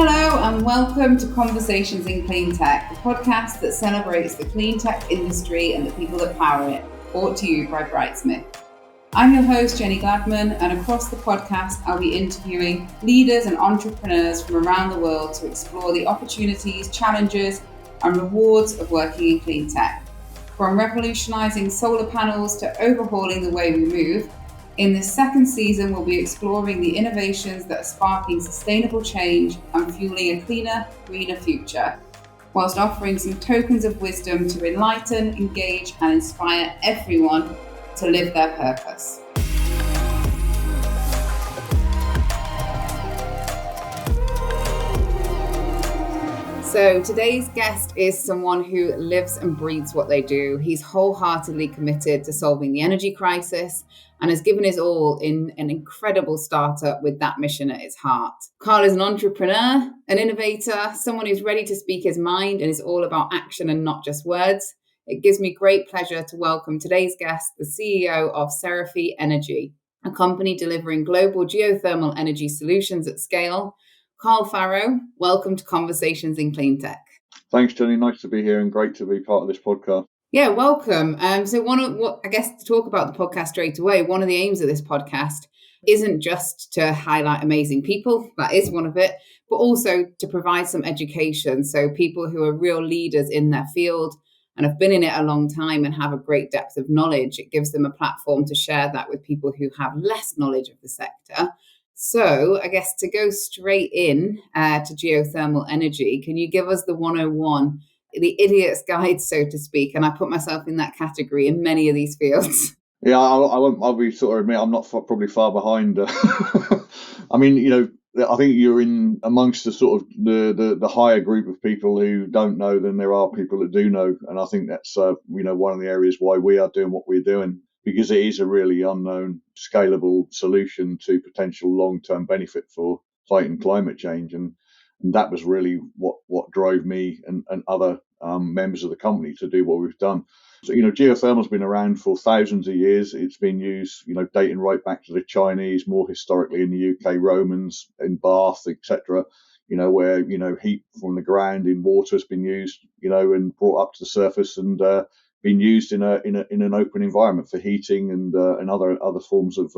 Hello and welcome to Conversations in Cleantech, the podcast that celebrates the cleantech industry and the people that power it, brought to you by Brightsmith. I'm your host, Jenny Gladman, and across the podcast, I'll be interviewing leaders and entrepreneurs from around the world to explore the opportunities, challenges, and rewards of working in cleantech. From revolutionizing solar panels to overhauling the way we move, in this second season, we'll be exploring the innovations that are sparking sustainable change and fueling a cleaner, greener future, whilst offering some tokens of wisdom to enlighten, engage, and inspire everyone to live their purpose. So today's guest is someone who lives and breathes what they do. He's wholeheartedly committed to solving the energy crisis and has given his all in an incredible startup with that mission at its heart. Karl is an entrepreneur, an innovator, someone who's ready to speak his mind and is all about action and not just words. It gives me great pleasure to welcome today's guest, the CEO of CeraPhi Energy, a company delivering global geothermal energy solutions at scale. Karl Farrow, welcome to Conversations in Cleantech. Thanks, Jenny. Nice to be here and great to be part of this podcast. Yeah, welcome. To talk about the podcast straight away, one of the aims of this podcast isn't just to highlight amazing people, that is one of it, but also to provide some education. So people who are real leaders in their field and have been in it a long time and have a great depth of knowledge, it gives them a platform to share that with people who have less knowledge of the sector. So I guess to go straight in to geothermal energy, can you give us the 101, the idiot's guide, so to speak? And I put myself in that category in many of these fields. Yeah, I'll be sort of admit I'm not probably far behind. I mean, I think you're in amongst the sort of the higher group of people who don't know than there are people that do know. And I think that's, one of the areas why we are doing what we're doing, because it is a really unknown, scalable solution to potential long-term benefit for fighting climate change. And that was really what drove me and other members of the company to do what we've done. So, geothermal's been around for thousands of years. It's been used, dating right back to the Chinese, more historically in the UK, Romans, in Bath, etc., where, heat from the ground in water has been used, and brought up to the surface and been used in an open environment for heating and other forms of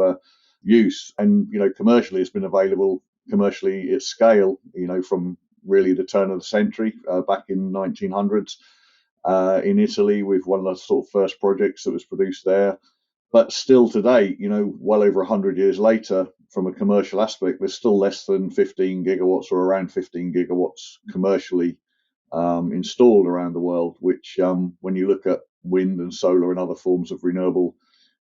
use. And, commercially, it's been available commercially at scale, from really the turn of the century, back in 1900s. In Italy with one of the sort of first projects that was produced there. But still today, well over 100 years later, from a commercial aspect, there's still less than 15 gigawatts or around 15 gigawatts commercially installed around the world, which when you look at wind and solar and other forms of renewable,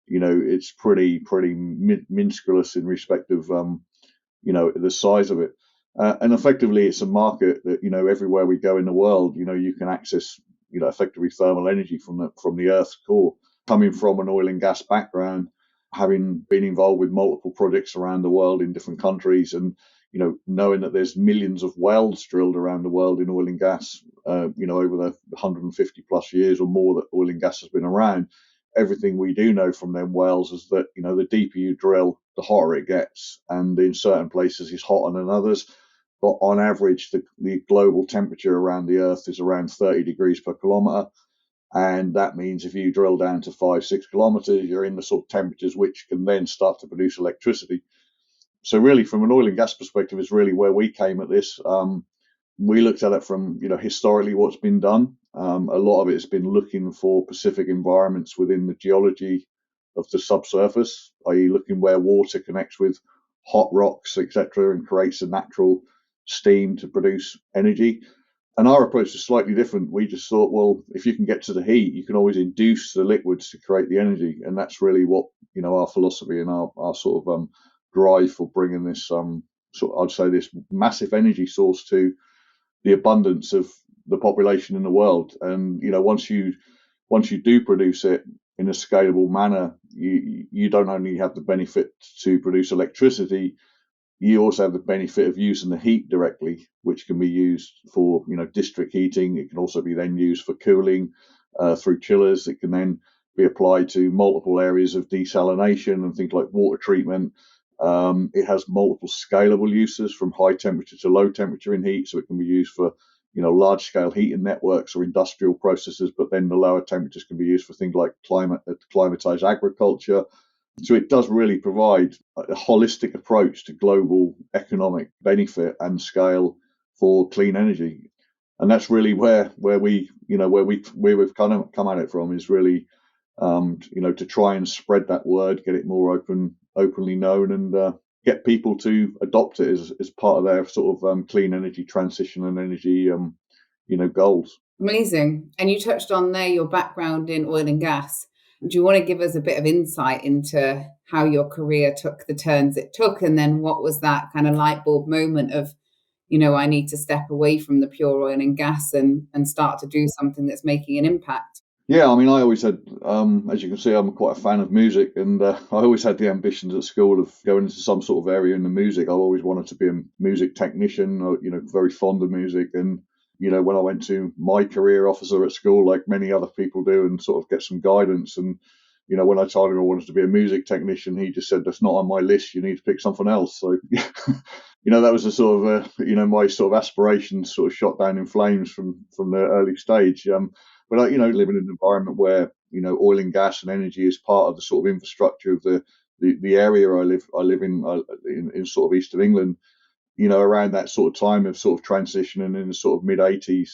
it's pretty minusculous in respect of, the size of it. And effectively, it's a market that, everywhere we go in the world, you can access effectively thermal energy from the Earth's core. Coming from an oil and gas background, having been involved with multiple projects around the world in different countries, and knowing that there's millions of wells drilled around the world in oil and gas, over the 150 plus years or more that oil and gas has been around. Everything we do know from them wells is that the deeper you drill, the hotter it gets, and in certain places it's hotter than others. But on average, the global temperature around the Earth is around 30 degrees per kilometre. And that means if you drill down to 5-6 kilometres, you're in the sort of temperatures which can then start to produce electricity. So really, from an oil and gas perspective, is really where we came at this. We looked at it from, historically what's been done. A lot of it has been looking for specific environments within the geology of the subsurface, i.e. looking where water connects with hot rocks, etc., and creates a natural steam to produce energy. And our approach is slightly different. We just thought, well, if you can get to the heat, you can always induce the liquids to create the energy. And that's really what, our philosophy and our sort of drive for bringing this, I'd say this massive energy source to the abundance of the population in the world. And, once you do produce it in a scalable manner, you don't only have the benefit to produce electricity, you also have the benefit of using the heat directly, which can be used for, district heating. It can also be then used for cooling through chillers. It can then be applied to multiple areas of desalination and things like water treatment. It has multiple scalable uses from high temperature to low temperature in heat, so it can be used for large scale heating networks or industrial processes, but then the lower temperatures can be used for things like climatized agriculture. So it does really provide a holistic approach to global economic benefit and scale for clean energy. And that's really where we've kind of come at it from, is really to try and spread that word, get it more openly known, and get people to adopt it as part of their sort of clean energy transition and energy goals. Amazing. And you touched on there your background in oil and gas. Do you want to give us a bit of insight into how your career took the turns it took, and then what was that kind of light bulb moment of, I need to step away from the pure oil and gas and start to do something that's making an impact? Yeah, I mean, I always had, as you can see, I'm quite a fan of music, and I always had the ambitions at school of going into some sort of area in the music. I always wanted to be a music technician, very fond of music. And, when I went to my career officer at school, like many other people do, and sort of get some guidance, and, when I told him I wanted to be a music technician, he just said, that's not on my list, you need to pick something else. So, that was a sort of, my sort of aspirations sort of shot down in flames from the early stage. But live in an environment where oil and gas and energy is part of the sort of infrastructure of the area I live in sort of east of England. Around that sort of time of sort of transitioning in the sort of mid '80s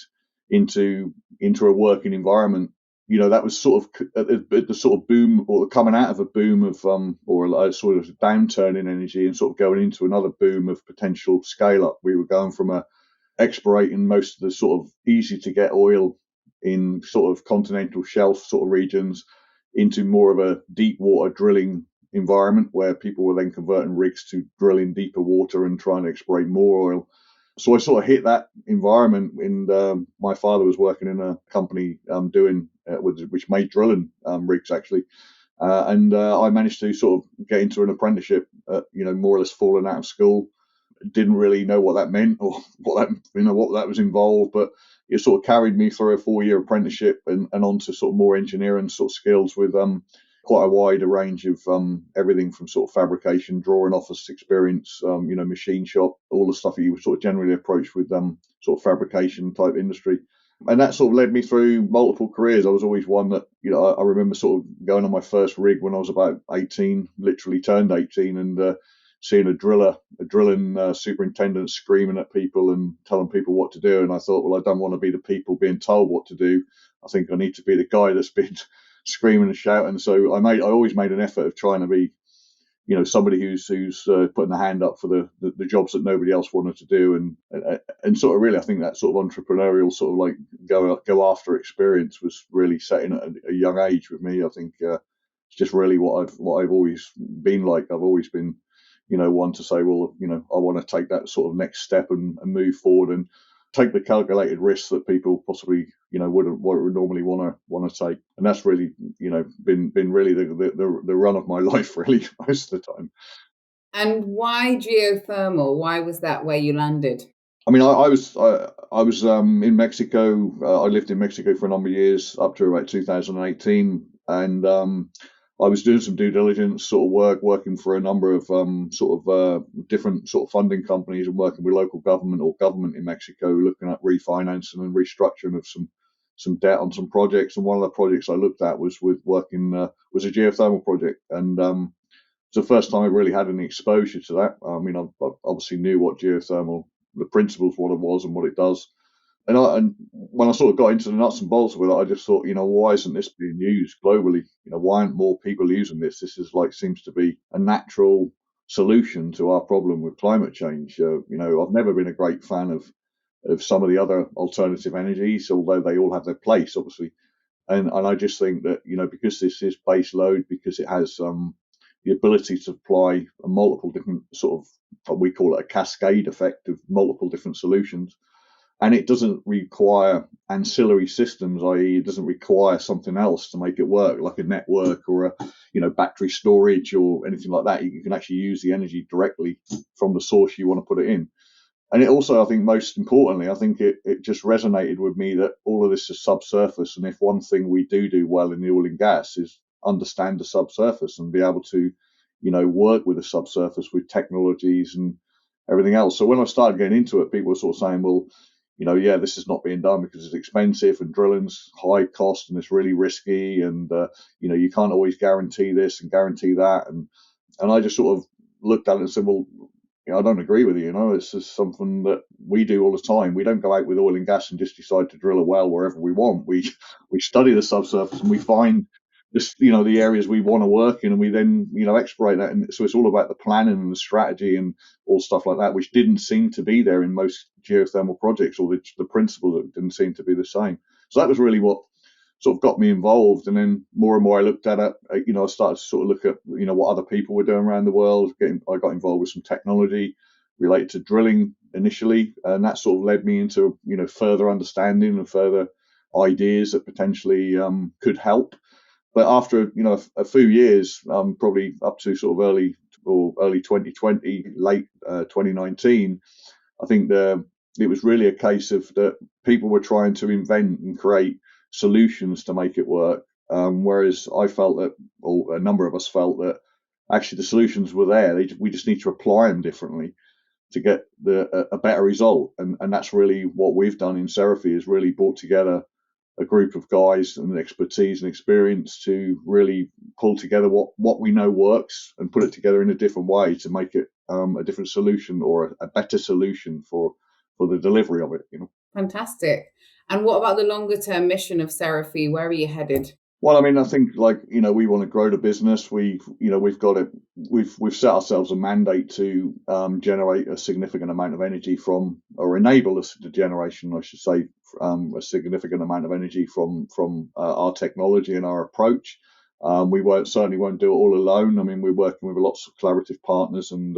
into a working environment. That was sort of at the sort of boom, or coming out of a boom of or a sort of downturn in energy, and sort of going into another boom of potential scale up. We were going from explorating most of the sort of easy to get oil in sort of continental shelf sort of regions into more of a deep water drilling environment, where people were then converting rigs to drill in deeper water and trying to exploit more oil. So I sort of hit that environment, and my father was working in a company which made drilling rigs actually, and I managed to sort of get into an apprenticeship, more or less falling out of school. Didn't really know what that meant, or what that was involved, but it sort of carried me through a 4-year apprenticeship and on to sort of more engineering sort of skills, with quite a wide range of everything from sort of fabrication, drawing office experience, machine shop, all the stuff that you would sort of generally approach with sort of fabrication type industry. And that sort of led me through multiple careers. I was always one that, I remember sort of going on my first rig when I was about 18, literally turned 18, and seeing a drilling superintendent screaming at people and telling people what to do. And I thought, well, I don't want to be the people being told what to do. I think I need to be the guy that's been screaming and shouting. So I always made an effort of trying to be, somebody who's putting the hand up for the jobs that nobody else wanted to do, and sort of really, I think that sort of entrepreneurial sort of like go after experience was really setting at a young age with me. I think it's just really what I've always been like. I've always been, one to say, well, I want to take that sort of next step and move forward and take the calculated risks that people possibly, wouldn't normally want to take. And that's really, been really the run of my life, really, most of the time. And why geothermal? Why was that where you landed? I mean, I was in Mexico. I lived in Mexico for a number of years, up to about 2018, and I was doing some due diligence sort of working for a number of different sort of funding companies, and working with local government in Mexico, looking at refinancing and restructuring of some debt on some projects. And one of the projects I looked at was was a geothermal project, and it's the first time I really had any exposure to that. I mean, I obviously knew what geothermal, the principles, what it was and what it does. And when I sort of got into the nuts and bolts with it, I just thought, why isn't this being used globally? Why aren't more people using this? This is seems to be a natural solution to our problem with climate change. I've never been a great fan of some of the other alternative energies, although they all have their place, obviously. And I just think that, because this is base load, because it has the ability to apply a multiple different sort of, what we call it, a cascade effect of multiple different solutions. And it doesn't require ancillary systems, i.e. it doesn't require something else to make it work, like a network or a battery storage or anything like that. You can actually use the energy directly from the source you want to put it in. And it also, I think, most importantly, I think it just resonated with me that all of this is subsurface. And if one thing we do well in the oil and gas is understand the subsurface and be able to, work with the subsurface with technologies and everything else. So when I started getting into it, people were sort of saying, well, yeah, this is not being done because it's expensive and drilling's high cost and it's really risky, and you can't always guarantee this and guarantee that, and I just sort of looked at it and said, well, I don't agree with you. It's just something that we do all the time. We don't go out with oil and gas and just decide to drill a well wherever we want. We study the subsurface and we find just the areas we want to work in, and we then exploit that. And so it's all about the planning and the strategy and all stuff like that, which didn't seem to be there in most geothermal projects, or the principles didn't seem to be the same. So that was really what sort of got me involved. And then more and more I looked at it, I started to sort of look at, what other people were doing around the world. I got involved with some technology related to drilling initially, and that sort of led me into, further understanding and further ideas that potentially could help. But after, a few years, probably up to sort of early 2020, late 2019, I think it was really a case of that people were trying to invent and create solutions to make it work. Whereas I felt that, or a number of us felt that actually the solutions were there. We just need to apply them differently to get a better result. And that's really what we've done in CeraPhi, is really brought together a group of guys and expertise and experience to really pull together what we know works and put it together in a different way to make it a different solution, or a better solution for the delivery of it. Fantastic. And what about the longer term mission of CeraPhi? Where are you headed? Well, I mean, I think we want to grow the business. We've set ourselves a mandate to generate a significant amount of energy from, or enable the generation, I should say, a significant amount of energy from our technology and our approach. We certainly won't do it all alone. I mean, we're working with lots of collaborative partners, and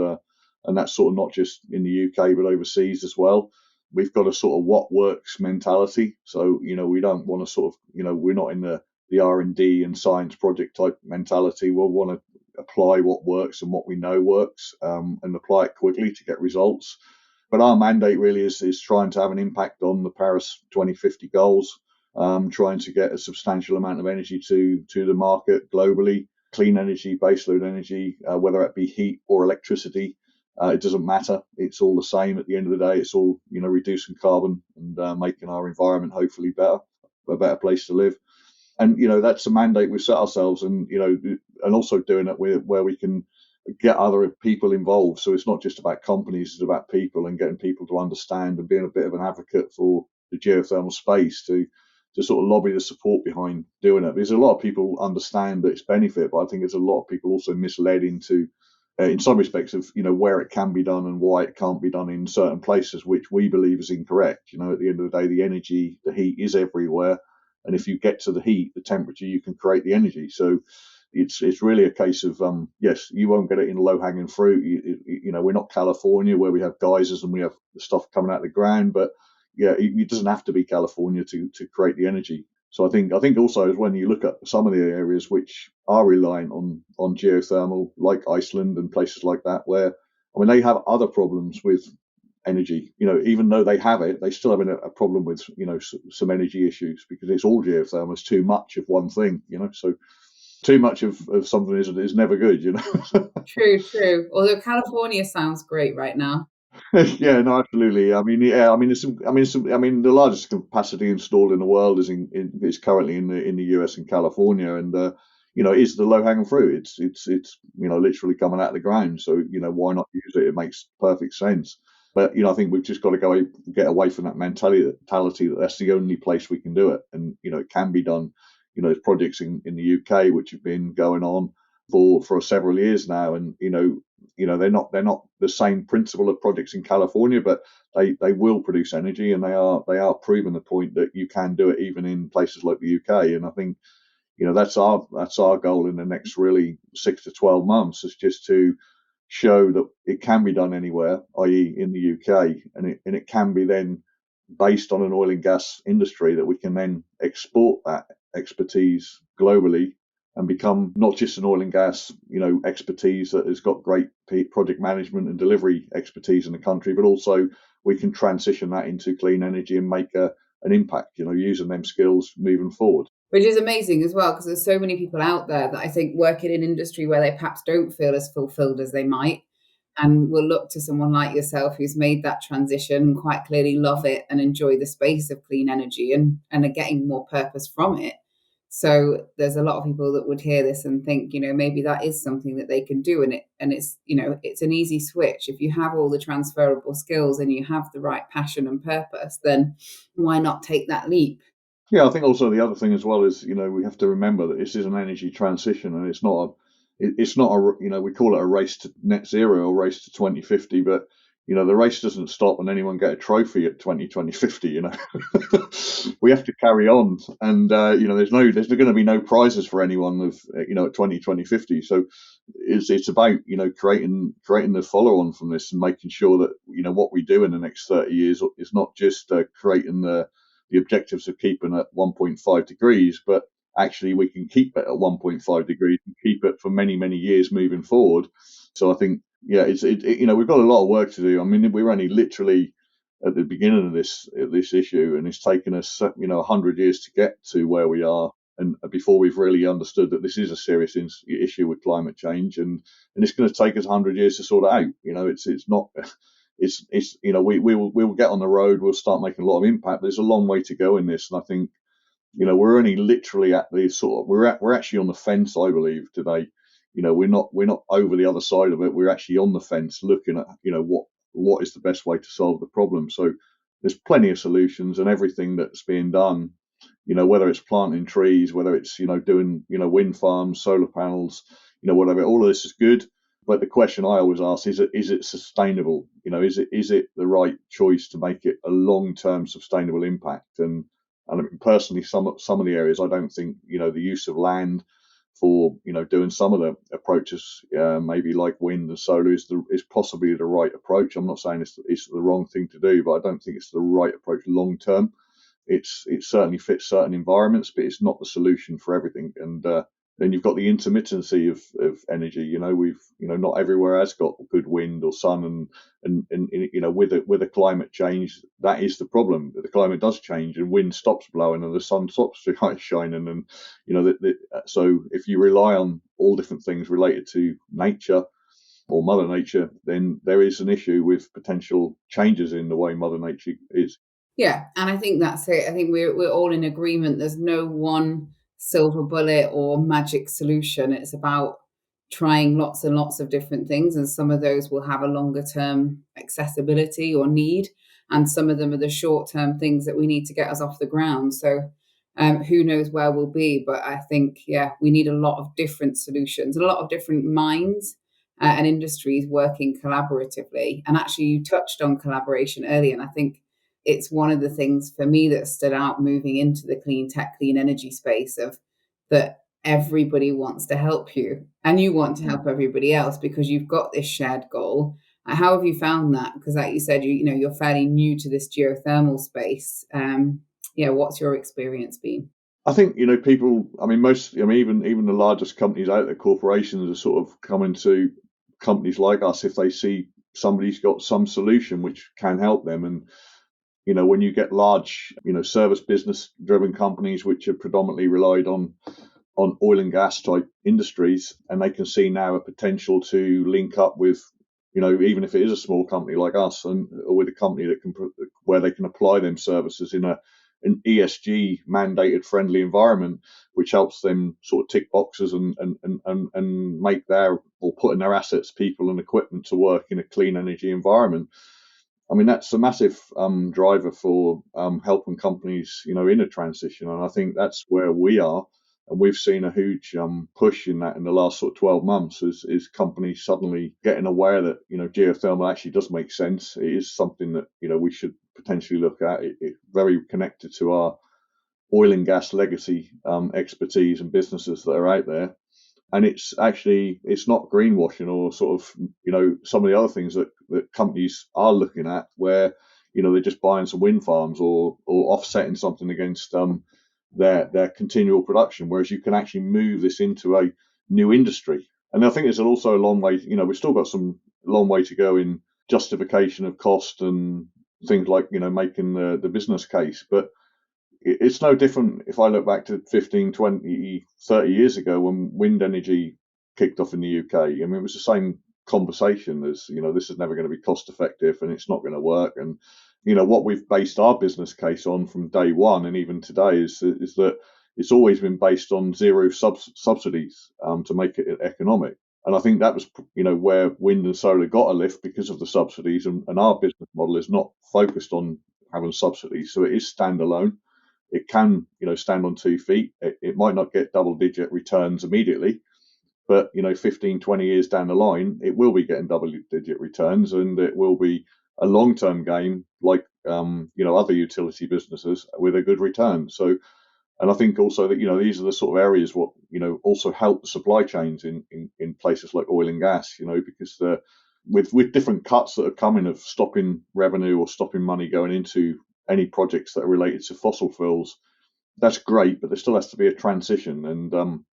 that's sort of not just in the UK but overseas as well. We've got a sort of what works mentality. So we don't want to sort of we're not in the R&D and science project type mentality. We'll want to apply what works and what we know works, and apply it quickly to get results. But our mandate really is trying to have an impact on the Paris 2050 goals, trying to get a substantial amount of energy to the market globally, clean energy, baseload energy, whether it be heat or electricity. It doesn't matter. It's all the same at the end of the day. It's all, reducing carbon and making our environment hopefully a better place to live. And, that's a mandate we've set ourselves, and, and also doing it where we can get other people involved. So it's not just about companies, it's about people, and getting people to understand and being a bit of an advocate for the geothermal space to sort of lobby the support behind doing it. Because a lot of people understand its benefit, but I think there's a lot of people also misled into, in some respects, of, where it can be done and why it can't be done in certain places, which we believe is incorrect. At the end of the day, the energy, the heat is everywhere. And if you get to the heat, the temperature, you can create the energy. So it's really a case of, yes, you won't get it in low-hanging fruit. We're not California where we have geysers and we have the stuff coming out of the ground. But, yeah, it doesn't have to be California to create the energy. So I think also, when you look at some of the areas which are reliant on geothermal, like Iceland and places like that, where, I mean, they have other problems with energy. Even though they have it, they still have a problem with some energy issues, because it's all geothermal. It's too much of one thing. So too much of something is never good. True. Although California sounds great right now. Yeah, no, absolutely. I mean, yeah, I mean, the largest capacity installed in the world is currently in the US and California, and it's the low hanging fruit. It's literally coming out of the ground. So why not use it? It makes perfect sense. But I think we've just got to get away from that mentality that that's the only place we can do it, and it can be done. There's projects in the UK which have been going on for several years now, and they're not the same principle of projects in California, but they will produce energy, and they are proving the point that you can do it even in places like the UK. And I think that's our goal in the next really 6 to 12 months, is just to show that it can be done anywhere, i.e. in the UK, and it can be then based on an oil and gas industry that we can then export that expertise globally and become not just an oil and gas, expertise that has got great project management and delivery expertise in the country, but also we can transition that into clean energy and make an impact, using them skills moving forward. Which is amazing as well, because there's so many people out there that I think work in an industry where they perhaps don't feel as fulfilled as they might, and will look to someone like yourself who's made that transition and quite clearly love it and enjoy the space of clean energy and are getting more purpose from it. So there's a lot of people that would hear this and think, maybe that is something that they can do, and it's it's an easy switch. If you have all the transferable skills and you have the right passion and purpose, then why not take that leap? Yeah, I think also the other thing as well is, we have to remember that this is an energy transition, and it's not a, we call it a race to net zero or race to 2050, but the race doesn't stop and anyone get a trophy at 2050. We have to carry on, and there's going to be no prizes for anyone of at 2050. So it's about creating the follow on from this and making sure that what we do in the next 30 years is not just creating the objectives of keeping at 1.5 degrees, but actually we can keep it at 1.5 degrees and keep it for many, many years moving forward. So I think, yeah, we've got a lot of work to do. I mean, we're only literally at the beginning of this issue, and it's taken us 100 years to get to where we are, and before we've really understood that this is a serious issue with climate change, and it's going to take us 100 years to sort it out. It's not. We will get on the road, we'll start making a lot of impact, but there's a long way to go in this, and I think we're only literally at the sort of we're actually on the fence, I believe, today. We're not over the other side of it. We're actually on the fence, looking at what is the best way to solve the problem. So there's plenty of solutions, and everything that's being done, whether it's planting trees, whether it's doing wind farms, solar panels, whatever, all of this is good. But the question I always ask is it sustainable? Is it the right choice to make it a long-term sustainable impact? And I mean, personally, some of the areas, I don't think the use of land for doing some of the approaches, maybe like wind and solar, is possibly the right approach. I'm not saying it's the wrong thing to do, but I don't think it's the right approach long term. It certainly fits certain environments, but it's not the solution for everything. And then you've got the intermittency of energy. Not everywhere has got good wind or sun, and with the climate change, that is the problem. The climate does change, and wind stops blowing, and the sun stops shining, and so if you rely on all different things related to nature or Mother Nature, then there is an issue with potential changes in the way Mother Nature is. Yeah, and I think that's it. I think we're all in agreement. There's no one silver bullet or magic solution. It's about trying lots and lots of different things, and some of those will have a longer term accessibility or need, and some of them are the short term things that we need to get us off the ground. So who knows where we'll be, but I think, yeah, we need a lot of different solutions, a lot of different minds and industries working collaboratively. And actually, you touched on collaboration earlier, and I think it's one of the things for me that stood out moving into the clean tech, clean energy space, of that everybody wants to help you and you want to help everybody else because you've got this shared goal. How have you found that? Because like you said, you're fairly new to this geothermal space. What's your experience been? I think people. I mean, even the largest companies out there, corporations, are sort of coming to companies like us if they see somebody's got some solution which can help them. And when you get large, service business driven companies which are predominantly relied on oil and gas type industries, and they can see now a potential to link up with, even if it is a small company like us, or with a company where they can apply them services in an ESG mandated friendly environment, which helps them sort of tick boxes and make putting their assets, people and equipment to work in a clean energy environment. I mean, that's a massive driver for helping companies, in a transition. And I think that's where we are. And we've seen a huge push in that in the last sort of 12 months is companies suddenly getting aware that, geothermal actually does make sense. It is something that, we should potentially look at. It's very connected to our oil and gas legacy expertise and businesses that are out there. And it's not greenwashing or sort of, some of the other things that companies are looking at where, they're just buying some wind farms or offsetting something against their continual production, whereas you can actually move this into a new industry. And I think there's also a long way, we've still got some long way to go in justification of cost and things like, making the business case. But it's no different if I look back to 15, 20, 30 years ago when wind energy kicked off in the UK. I mean, it was the same conversation as, this is never going to be cost effective and it's not going to work. And, what we've based our business case on from day one and even today is that it's always been based on zero subsidies to make it economic. And I think that was, where wind and solar got a lift because of the subsidies. And our business model is not focused on having subsidies. So it is standalone. It can, stand on 2 feet. It might not get double-digit returns immediately, but 15, 20 years down the line, it will be getting double-digit returns, and it will be a long-term game like other utility businesses with a good return. So, and I think also that these are the sort of areas what also help the supply chains in places like oil and gas, because with different cuts that are coming of stopping revenue or stopping money going into any projects that are related to fossil fuels, that's great, but there still has to be a transition. And,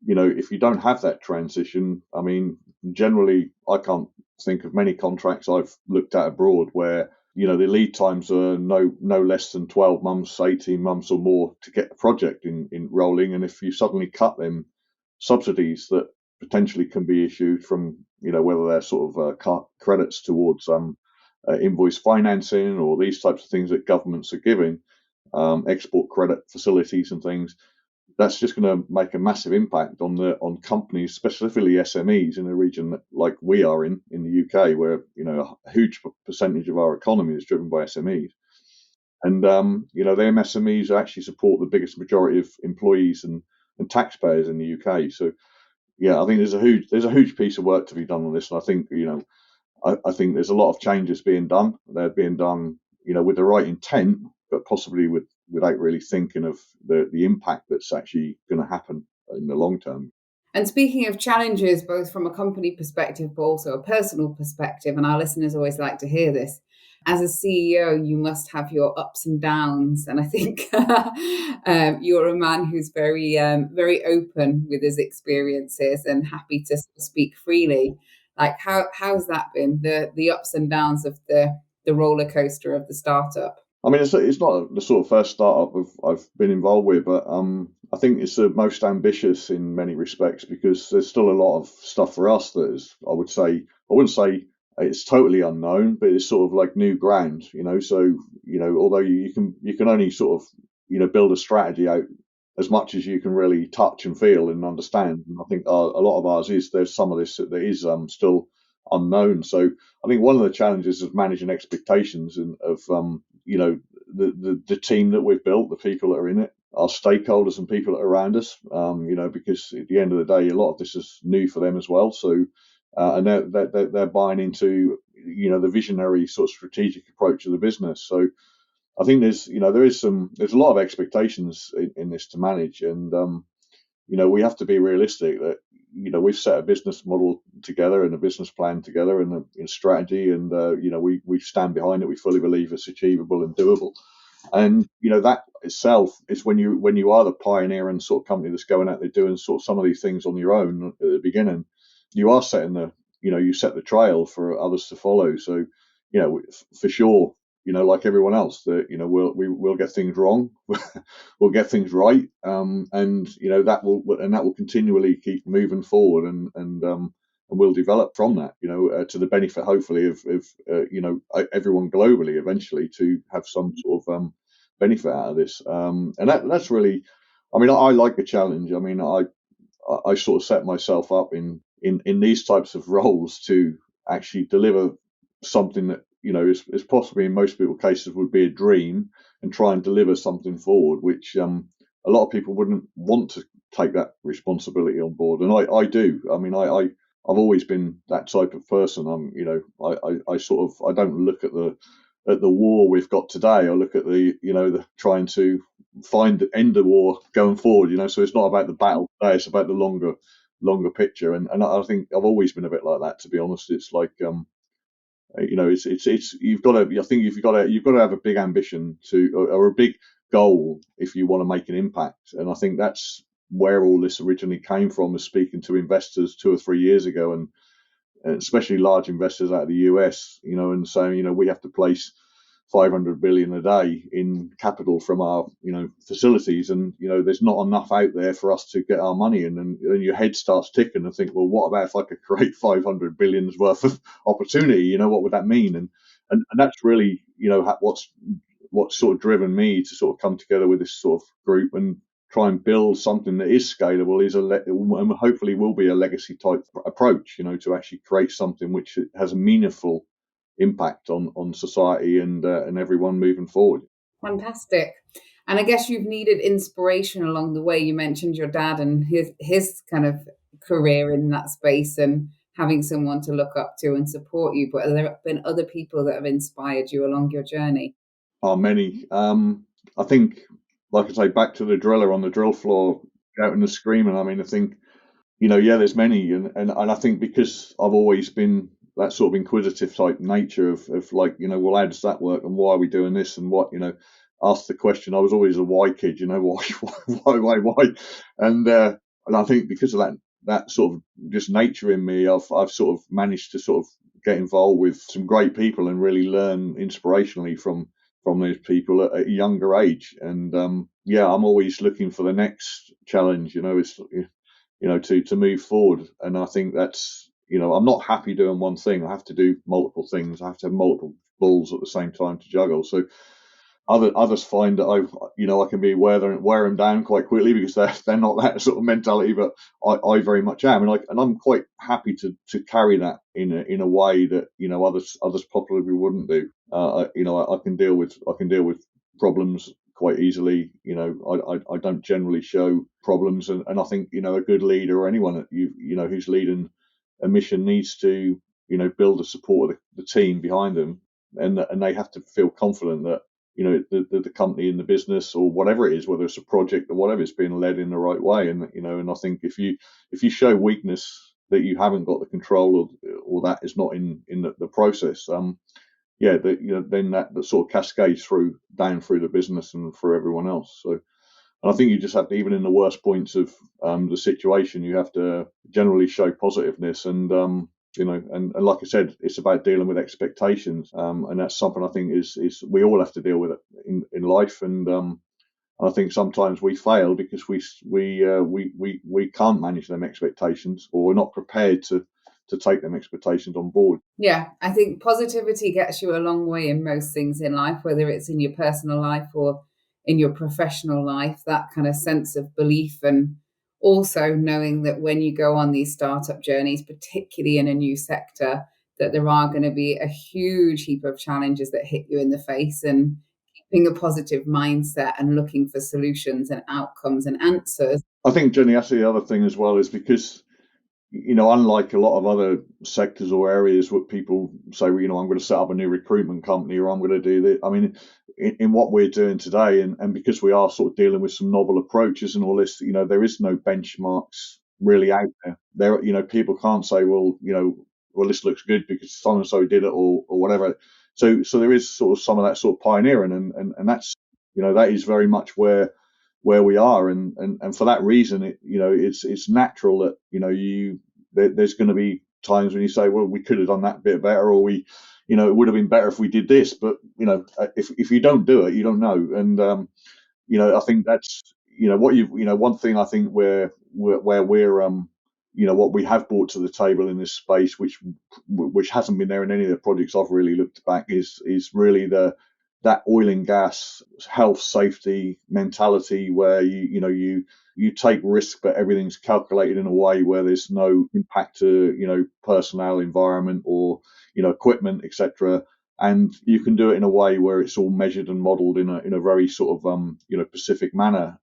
if you don't have that transition, I mean, generally, I can't think of many contracts I've looked at abroad where, the lead times are no less than 12 months, 18 months or more to get the project in rolling. And if you suddenly cut them subsidies that potentially can be issued from, whether they're sort of credits towards invoice financing or these types of things that governments are giving, export credit facilities and things, that's just going to make a massive impact on companies, specifically SMEs in a region like we are in the UK, where a huge percentage of our economy is driven by SMEs, and the MSMEs actually support the biggest majority of employees and taxpayers in the UK. So yeah, I think there's a huge piece of work to be done on this, and I think I think there's a lot of changes being done. They're being done, with the right intent, but possibly without really thinking of the impact that's actually going to happen in the long term. And speaking of challenges, both from a company perspective, but also a personal perspective, and our listeners always like to hear this, as a CEO, you must have your ups and downs. And I think you're a man who's very open with his experiences and happy to speak freely. Like, how's that been, the ups and downs of the roller coaster of the startup? I mean, it's not the sort of first startup I've been involved with, but I think it's the most ambitious in many respects because there's still a lot of stuff for us that is, I wouldn't say it's totally unknown, but it's sort of like new ground, So, although you can only sort of, build a strategy out as much as you can really touch and feel and understand. And I think a lot of ours there's some of this that is still unknown. So I think one of the challenges is managing expectations and of the team that we've built, the people that are in it, our stakeholders and people that are around us. Because at the end of the day, a lot of this is new for them as well. So and they're buying into the visionary sort of strategic approach of the business. So I think there's a lot of expectations in this to manage, and we have to be realistic that we've set a business model together and a business plan together and a strategy, and we stand behind it. We fully believe it's achievable and doable, and that itself is when you are the pioneer and sort of company that's going out there doing sort of some of these things on your own at the beginning, you are setting you set the trail for others to follow. So for sure, like everyone else, that we'll get things wrong, we'll get things right, and that will continually keep moving forward, and we'll develop from that, to the benefit, hopefully, of everyone globally, eventually, to have some sort of benefit out of this, and that's really, I mean, I like the challenge. I mean, I sort of set myself up in these types of roles to actually deliver something that is possibly in most people's cases would be a dream, and try and deliver something forward, which a lot of people wouldn't want to take that responsibility on board, and I do. I mean, I've always been that type of person. I sort of, I don't look at the war we've got today. I look at the trying to end the war going forward. So it's not about the battle today; it's about the longer picture. And I think I've always been a bit like that, to be honest. It's like it's you've got to, I think you've got to have a big ambition or a big goal if you want to make an impact. And I think that's where all this originally came from, was speaking to investors 2 or 3 years ago, and especially large investors out of the US, and saying, we have to place 500 billion a day in capital from our facilities, and there's not enough out there for us to get our money in, and your head starts ticking and think, well, what about if I could create 500 billions worth of opportunity? What would that mean? And that's really what's sort of driven me to sort of come together with this sort of group and try and build something that is scalable, and hopefully will be a legacy type approach, to actually create something which has a meaningful impact on society and everyone moving forward. Fantastic. And I guess you've needed inspiration along the way. You mentioned your dad and his kind of career in that space and having someone to look up to and support you. But have there been other people that have inspired you along your journey? Many. I think, like I say, back to the driller on the drill floor shouting and screaming. I mean, I think, there's many, and I think because I've always been that sort of inquisitive type nature of like, well, how does that work and why are we doing this and what, ask the question. I was always a why kid, why, and I think because of that sort of just nature in me, I've sort of managed to sort of get involved with some great people and really learn inspirationally from those people at a younger age. And I'm always looking for the next challenge. It's to move forward. And I think that's I'm not happy doing one thing. I have to do multiple things. I have to have multiple balls at the same time to juggle. So others find that I can be wear them down quite quickly because they're not that sort of mentality, but I very much am, and I'm quite happy to carry that in a way that others probably wouldn't do. I can deal with problems quite easily. I don't generally show problems, and I think a good leader or anyone that who's leading a mission needs to build the support of the team behind them, and they have to feel confident that the company in the business or whatever it is, whether it's a project or whatever, it's being led in the right way. And and I think if you show weakness that you haven't got the control or that is not in the process, then that sort of cascades down through the business and for everyone else. So, and I think you just have to, even in the worst points of the situation, you have to generally show positiveness and and like I said, it's about dealing with expectations, and that's something I think is we all have to deal with it in life, and I think sometimes we fail because we can't manage them expectations, or we're not prepared to take them expectations on board. Yeah, I think positivity gets you a long way in most things in life, whether it's in your personal life or in your professional life, that kind of sense of belief, and also knowing that when you go on these startup journeys, particularly in a new sector, that there are going to be a huge heap of challenges that hit you in the face, and keeping a positive mindset and looking for solutions and outcomes and answers. I think, Jenny, that's the other thing as well, is because unlike a lot of other sectors or areas where people say, I'm going to set up a new recruitment company or I'm going to do this. I mean, in what we're doing today, and because we are sort of dealing with some novel approaches and all this, there is no benchmarks really out there. People can't say, well, this looks good because so and so did it or whatever. So there is sort of some of that sort of pioneering, and that's that is very much where we are, and for that reason, it's natural that there's going to be times when you say, well, we could have done that bit better, or we it would have been better if we did this, but if you don't do it, you don't know. And I think that's what one thing I think where we're what we have brought to the table in this space, which hasn't been there in any of the projects I've really looked back, is really that oil and gas health safety mentality, where you take risk, but everything's calculated in a way where there's no impact to personnel, environment, or equipment, etc. And you can do it in a way where it's all measured and modelled in a very sort of specific manner.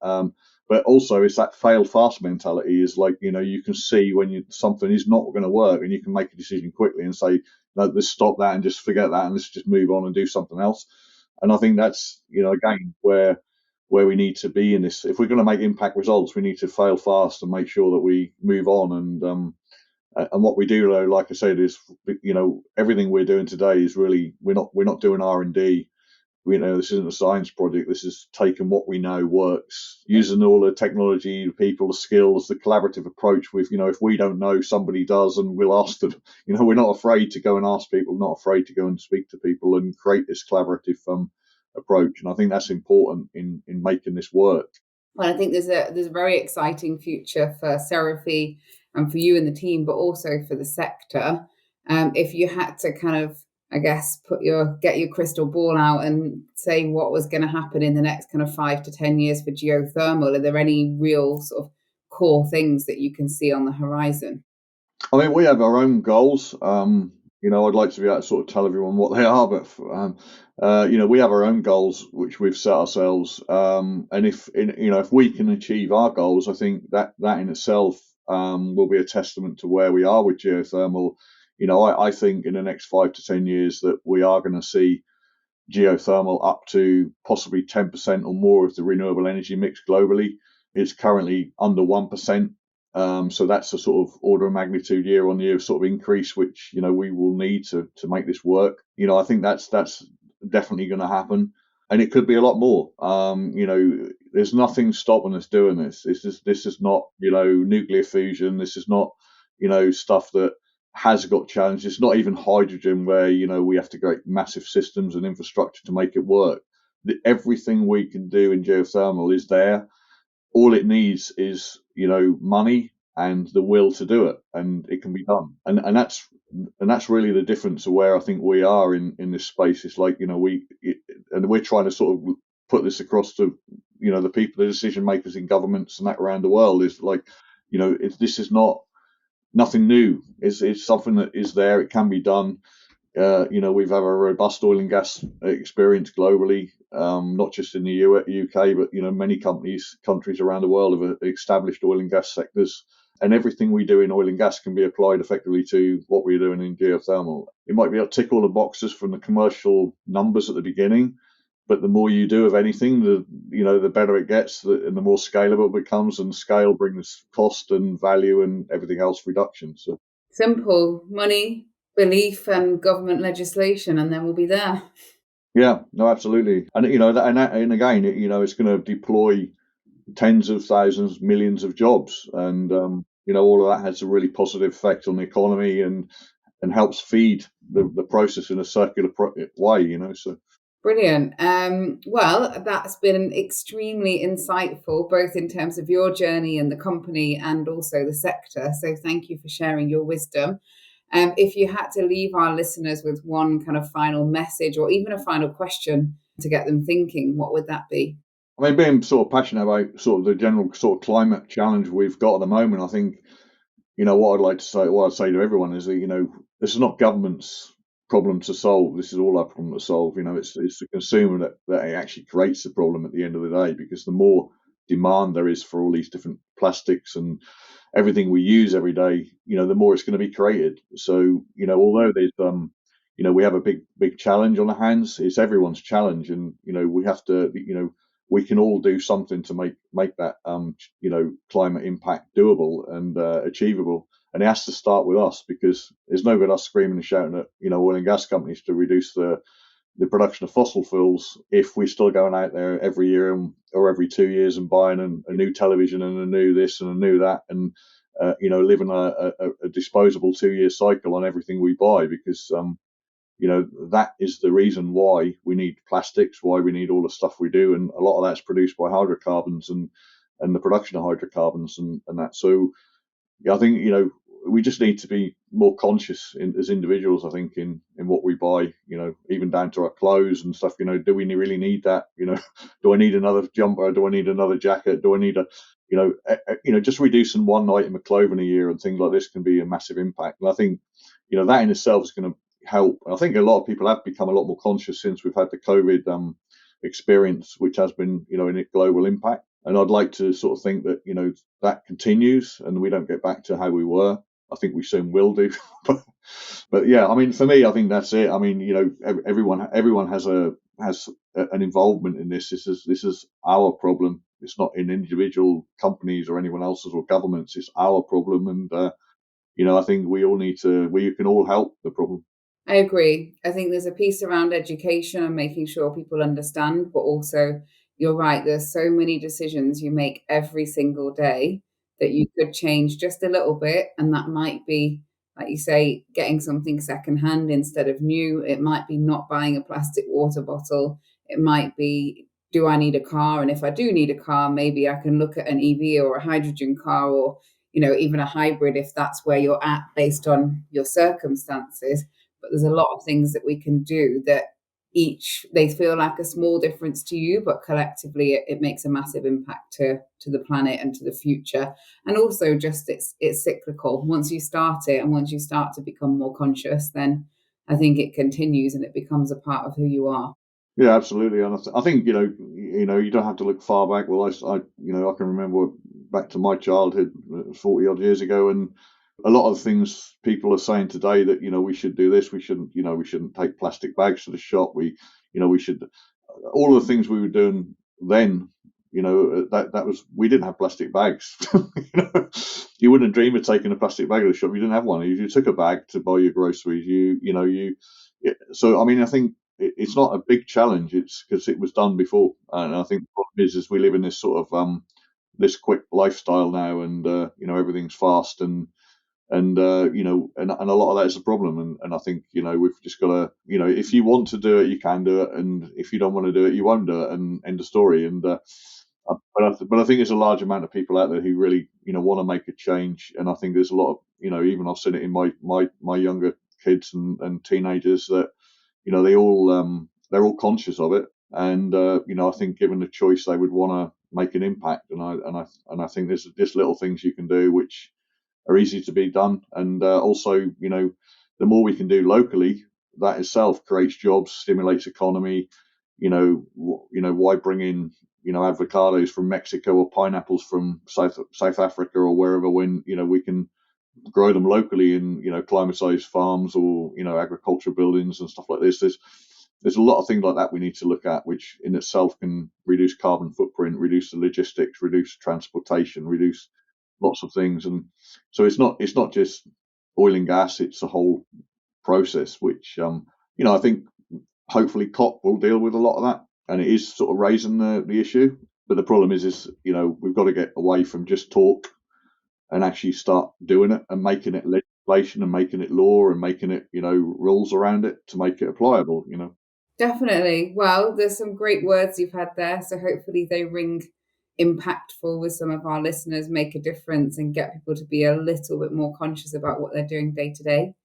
But also, it's that fail fast mentality. Is like you can see when something is not going to work, and you can make a decision quickly and say, no, let's stop that and just forget that, and let's just move on and do something else. And I think that's again where we need to be in this. If we're going to make impact results, we need to fail fast and make sure that we move on. And what we do, though, like I said, is everything we're doing today is really we're not doing R&D this isn't a science project. This is taking what we know works, using all the technology, the people, the skills, the collaborative approach with, if we don't know, somebody does, and we'll ask them. We're not afraid to go and ask people, not afraid to go and speak to people and create this collaborative approach. And I think that's important in making this work. Well, I think there's a very exciting future for CeraPhi and for you and the team, but also for the sector. If you had to kind of, I guess, get your crystal ball out and say what was going to happen in the next kind of 5 to 10 years for geothermal, are there any real sort of core things that you can see on the horizon? I mean, we have our own goals. I'd like to be able to sort of tell everyone what they are, but we have our own goals which we've set ourselves. And if we can achieve our goals, I think that in itself will be a testament to where we are with geothermal. I think in the next 5 to 10 years that we are going to see geothermal up to possibly 10% or more of the renewable energy mix globally. It's currently under 1%. So that's a sort of order of magnitude year on year sort of increase, which, we will need to make this work. I think that's definitely going to happen. And it could be a lot more. There's nothing stopping us doing this. This is not, nuclear fusion. This is not, stuff that has got challenges. It's not even hydrogen where, we have to create massive systems and infrastructure to make it work. Everything we can do in geothermal is there. All it needs is, money and the will to do it, and it can be done. And that's really the difference of where I think we are in this space. It's like, we're trying to sort of put this across to, the people, the decision makers in governments and that around the world, is like, this is nothing new. It's something that is there. It can be done. We've had a robust oil and gas experience globally, not just in the UK, but many countries around the world have established oil and gas sectors, and everything we do in oil and gas can be applied effectively to what we're doing in geothermal. It might be able to tick all the boxes from the commercial numbers at the beginning, but the more you do of anything, the better it gets, and the more scalable it becomes, and scale brings cost and value and everything else reduction. So simple: money, belief, and government legislation, and then we'll be there. Yeah, no, absolutely. And and again, it's going to deploy tens of thousands, millions of jobs, and all of that has a really positive effect on the economy and helps feed the process in a circular way. So. Brilliant. Well, that's been extremely insightful, both in terms of your journey and the company and also the sector. So thank you for sharing your wisdom. If you had to leave our listeners with one kind of final message or even a final question to get them thinking, what would that be? I mean, being sort of passionate about sort of the general sort of climate challenge we've got at the moment, I think, what I'd say to everyone is that, this is not government's problem to solve. This is all our problem to solve. It's the consumer that actually creates the problem at the end of the day, because the more demand there is for all these different plastics and everything we use every day, the more it's going to be created. So, although there's we have a big challenge on our hands, it's everyone's challenge, and we have to, we can all do something to make that climate impact doable and achievable. And it has to start with us, because there's no good us screaming and shouting at oil and gas companies to reduce the production of fossil fuels if we're still going out there every year or every 2 years and buying a new television and a new this and a new that, and living a disposable 2-year cycle on everything we buy, because that is the reason why we need plastics, why we need all the stuff we do, and a lot of that's produced by hydrocarbons and the production of hydrocarbons and that. So I think we just need to be more conscious as individuals. I think in what we buy, even down to our clothes and stuff. Do we really need that? Do I need another jumper? Do I need another jacket? Do I need just reducing one item of clothing a year and things like this can be a massive impact. And I think that in itself is going to help. I think a lot of people have become a lot more conscious since we've had the COVID experience, which has been in a global impact. And I'd like to sort of think that that continues and we don't get back to how we were. I think we soon will do. but yeah, I mean, for me, I think that's it. I mean, everyone has an involvement in this. This is our problem. It's not in individual companies or anyone else's or governments. It's our problem, and I think we can all help the problem. I agree. I think there's a piece around education and making sure people understand, but also you're right. There's so many decisions you make every single day that you could change just a little bit. And that might be, like you say, getting something secondhand instead of new. It might be not buying a plastic water bottle. It might be, do I need a car? And if I do need a car, maybe I can look at an EV or a hydrogen car or, even a hybrid if that's where you're at based on your circumstances. But there's a lot of things that we can do that they feel like a small difference to you, but collectively it makes a massive impact to the planet and to the future. And also just it's cyclical. Once you start it and once you start to become more conscious, then I think it continues and it becomes a part of who you are. Yeah, absolutely. And I think you don't have to look far back. Well, I can remember back to my childhood, 40 odd years ago, and a lot of things people are saying today that we should do this. We shouldn't take plastic bags to the shop. We should all of the things we were doing then. That was we didn't have plastic bags. You wouldn't dream of taking a plastic bag to the shop. You didn't have one. You took a bag to buy your groceries. So I mean, I think it's not a big challenge. It's because it was done before, and I think the problem is we live in this sort of this quick lifestyle now, and everything's fast, and a lot of that is a problem. And I think we've just got to if you want to do it, you can do it, and if you don't want to do it, you won't do it, and end of story. And but I think there's a large amount of people out there who really want to make a change, and I think there's a lot of even I've seen it in my younger kids and teenagers that they're all conscious of it, and I think given the choice they would want to make an impact, and I think there's just little things you can do which are easy to be done, and also the more we can do locally, that itself creates jobs, stimulates economy. Why bring in avocados from Mexico or pineapples from South Africa or wherever when we can grow them locally in climatized farms or agricultural buildings and stuff like this. There's a lot of things like that we need to look at, which in itself can reduce carbon footprint, reduce the logistics, reduce transportation, reduce lots of things. And so it's not just oil and gas, it's a whole process which I think hopefully COP will deal with a lot of that, and it is sort of raising the issue. But the problem is we've got to get away from just talk and actually start doing it and making it legislation and making it law and making it rules around it to make it applicable. Definitely. Well, there's some great words you've had there, so hopefully they ring impactful with some of our listeners, make a difference and get people to be a little bit more conscious about what they're doing day to day.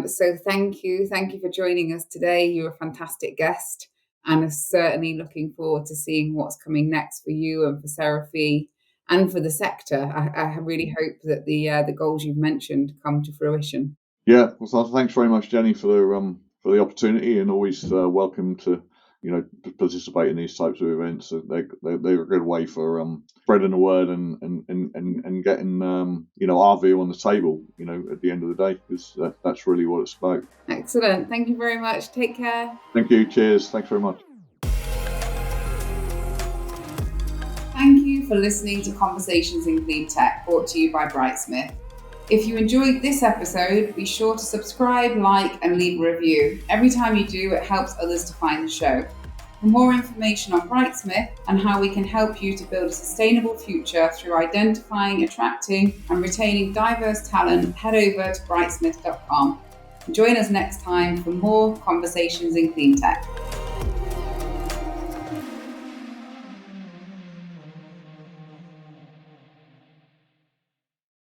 So thank you for joining us today. You're a fantastic guest, and I'm certainly looking forward to seeing what's coming next for you and for CeraPhi and for the sector. I really hope that the goals you've mentioned come to fruition. Yeah, well, thanks very much, Jenny, for the opportunity, and always welcome to participate in these types of events. They're a good way for spreading the word and getting our view on the table. At the end of the day, because that's really what it's about. Excellent. Thank you very much. Take care. Thank you. Cheers. Thanks very much. Thank you for listening to Conversations in Clean Tech, brought to you by Brightsmith. If you enjoyed this episode, be sure to subscribe, like, and leave a review. Every time you do, it helps others to find the show. For more information on Brightsmith and how we can help you to build a sustainable future through identifying, attracting, and retaining diverse talent, head over to brightsmith.com. Join us next time for more Conversations in Clean Tech.